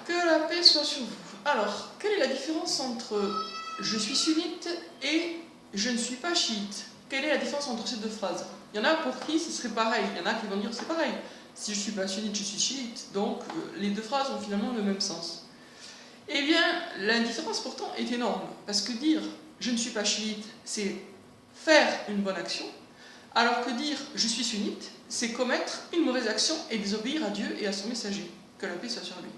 Que la paix soit sur vous. Alors, quelle est la différence entre je suis sunnite et je ne suis pas chiite? Quelle est la différence entre ces deux phrases? Il y en a pour qui ce serait pareil, il y en a qui vont dire c'est pareil. Si je ne suis pas sunnite, je suis chiite. Donc, les deux phrases ont finalement le même sens. Eh bien, la différence pourtant est énorme. Parce que dire je ne suis pas chiite, c'est faire une bonne action. Alors que dire je suis sunnite, c'est commettre une mauvaise action et désobéir à Dieu et à son messager. Que la paix soit sur lui.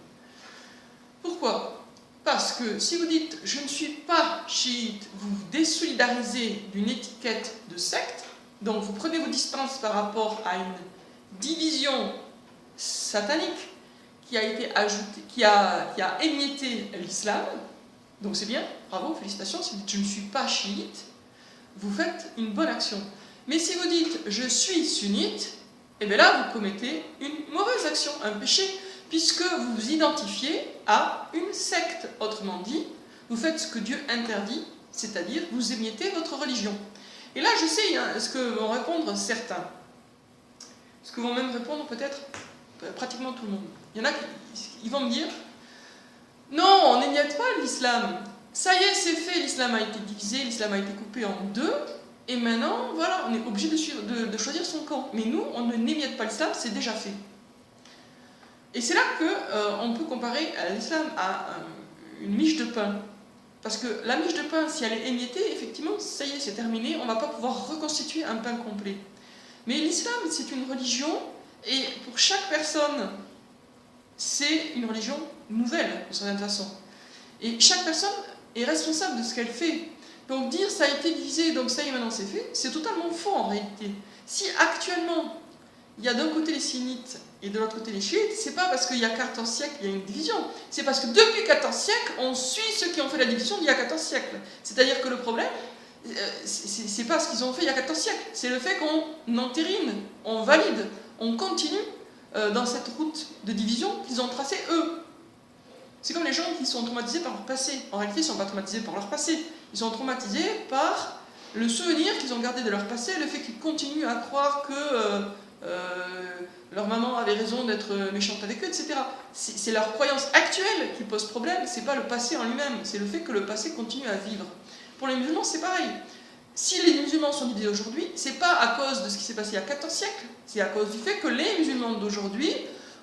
Pourquoi? Parce que si vous dites je ne suis pas chiite, vous vous désolidarisez d'une étiquette de secte, donc vous prenez vos distances par rapport à une division satanique qui a été ajoutée, qui a émietté l'islam. Donc c'est bien, bravo, félicitations. Si vous dites je ne suis pas chiite, vous faites une bonne action. Mais si vous dites je suis sunnite, et bien là vous commettez une mauvaise action, un péché, puisque vous vous identifiez à une secte. Autrement dit, vous faites ce que Dieu interdit, c'est-à-dire vous émiettez votre religion. Et là, je sais ce que vont répondre certains. Ce que vont même répondre peut-être pratiquement tout le monde. Il y en a qui vont me dire « Non, on n'émiette pas l'islam. Ça y est, c'est fait, l'islam a été divisé, l'islam a été coupé en deux, et maintenant, voilà, on est obligé de choisir son camp. Mais nous, on ne n'émiette pas l'islam, c'est déjà fait. » Et c'est là qu'on peut comparer l'islam à une miche de pain. Parce que la miche de pain, si elle est émiettée, effectivement, ça y est, c'est terminé, on ne va pas pouvoir reconstituer un pain complet. Mais l'islam, c'est une religion, et pour chaque personne, c'est une religion nouvelle, d'une certaine façon. Et chaque personne est responsable de ce qu'elle fait. Donc dire ça a été divisé, donc ça y est, maintenant c'est fait, c'est totalement faux en réalité. Si actuellement, il y a d'un côté les sunnites et de l'autre côté les chiites, c'est pas parce qu'il y a 14 siècles il y a une division. C'est parce que depuis 14 siècles, on suit ceux qui ont fait la division d'il y a 14 siècles. C'est-à-dire que le problème, c'est pas ce qu'ils ont fait il y a 14 siècles, c'est le fait qu'on entérine, on valide, on continue dans cette route de division qu'ils ont tracée eux. C'est comme les gens qui sont traumatisés par leur passé. En réalité, ils ne sont pas traumatisés par leur passé. Ils sont traumatisés par le souvenir qu'ils ont gardé de leur passé, le fait qu'ils continuent à croire que leur maman avait raison d'être méchante avec eux, etc. C'est leur croyance actuelle qui pose problème, c'est pas le passé en lui-même, c'est le fait que le passé continue à vivre. Pour les musulmans, c'est pareil. Si les musulmans sont divisés aujourd'hui, c'est pas à cause de ce qui s'est passé il y a 14 siècles, c'est à cause du fait que les musulmans d'aujourd'hui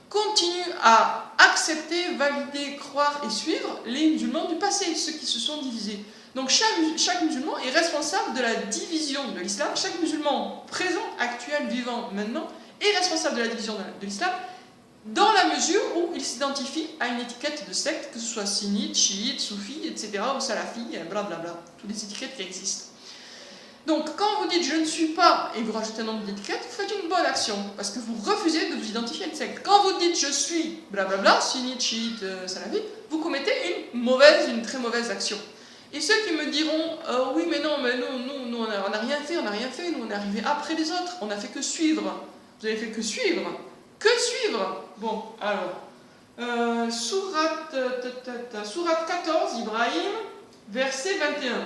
continuent à accepter, valider, croire et suivre les musulmans du passé, ceux qui se sont divisés. Donc chaque musulman est responsable de la division de l'islam, chaque musulman présent, actuel, vivant, maintenant, est responsable de la division de l'islam, dans la mesure où il s'identifie à une étiquette de secte, que ce soit sunnite, chiite, soufi, etc., ou salafi, blablabla, toutes les étiquettes qui existent. Donc, quand vous dites je ne suis pas et vous rajoutez un nombre d'étiquettes, vous faites une bonne action parce que vous refusez de vous identifier à une secte. Quand vous dites je suis blablabla, sunnite, chiite, salafi, vous commettez une très mauvaise action. Et ceux qui me diront oui, mais non, nous on n'a rien fait, nous on est arrivé après les autres, on n'a fait que suivre. Vous avez fait que suivre. Que suivre? Bon, alors, sourate 14, Ibrahim, verset 21.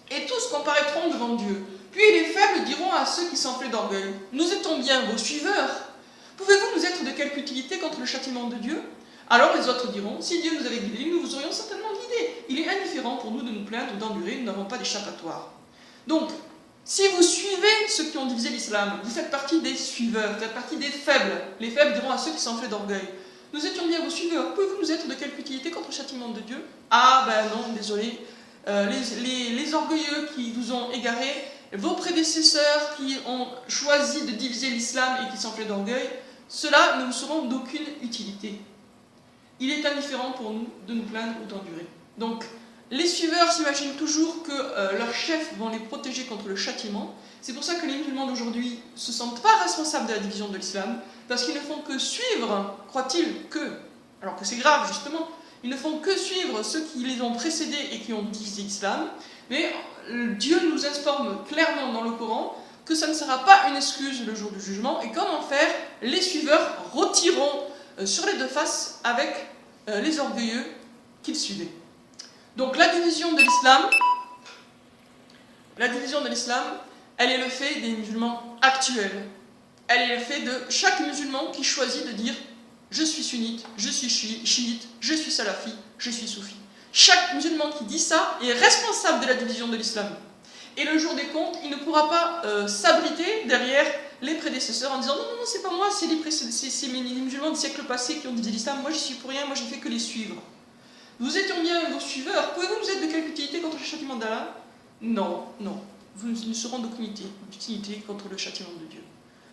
Et tous comparaîtront devant Dieu. Puis les faibles diront à ceux qui s'enflaient d'orgueil, nous étions bien vos suiveurs. Pouvez-vous nous être de quelque utilité contre le châtiment de Dieu? Alors les autres diront, si Dieu nous avait guidés, nous vous aurions certainement guidés. Il est indifférent pour nous de nous plaindre ou d'endurer, nous n'avons pas d'échappatoire. Donc, si vous suivez ceux qui ont divisé l'islam, vous faites partie des suiveurs, vous faites partie des faibles. Les faibles diront à ceux qui s'enflaient d'orgueil, nous étions bien vos suiveurs, pouvez-vous nous être de quelque utilité contre le châtiment de Dieu? Ah ben non, désolé. Les orgueilleux qui vous ont égarés, vos prédécesseurs qui ont choisi de diviser l'islam et qui s'enflaient d'orgueil, ceux-là ne vous seront d'aucune utilité. Il est indifférent pour nous de nous plaindre ou d'endurer. Donc, les suiveurs s'imaginent toujours que leurs chefs vont les protéger contre le châtiment. C'est pour ça que les musulmans d'aujourd'hui ne se sentent pas responsables de la division de l'islam, parce qu'ils ne font que suivre, croient-ils, alors que c'est grave justement, ils ne font que suivre ceux qui les ont précédés et qui ont divisé l'islam, mais Dieu nous informe clairement dans le Coran que ça ne sera pas une excuse le jour du jugement, et qu'en enfer, les suiveurs rôtiront sur les deux faces avec les orgueilleux qu'ils suivaient. Donc la division de l'islam, elle est le fait des musulmans actuels. Elle est le fait de chaque musulman qui choisit de dire je suis sunnite, je suis chiite, je suis salafi, je suis soufi. Chaque musulman qui dit ça est responsable de la division de l'islam. Et le jour des comptes, il ne pourra pas s'abriter derrière les prédécesseurs en disant non, non, non, c'est pas moi, c'est les musulmans du siècle passé qui ont divisé l'islam, moi j'y suis pour rien, moi j'ai fait que les suivre. Vous êtes bien vos suiveurs, pouvez-vous vous être de quelque utilité contre le châtiment d'Allah? Non, non, vous ne seront d'aucune utilité contre le châtiment de Dieu.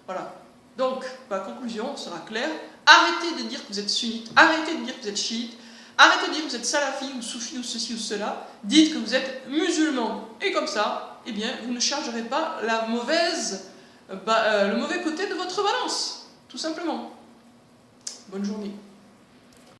Voilà. Donc, ma conclusion sera claire, arrêtez de dire que vous êtes sunnite, arrêtez de dire que vous êtes chiite, arrêtez de dire que vous êtes salafi ou soufi ou ceci ou cela, dites que vous êtes musulman. Et comme ça, eh bien, vous ne chargerez pas le mauvais côté de votre balance, tout simplement. Bonne journée.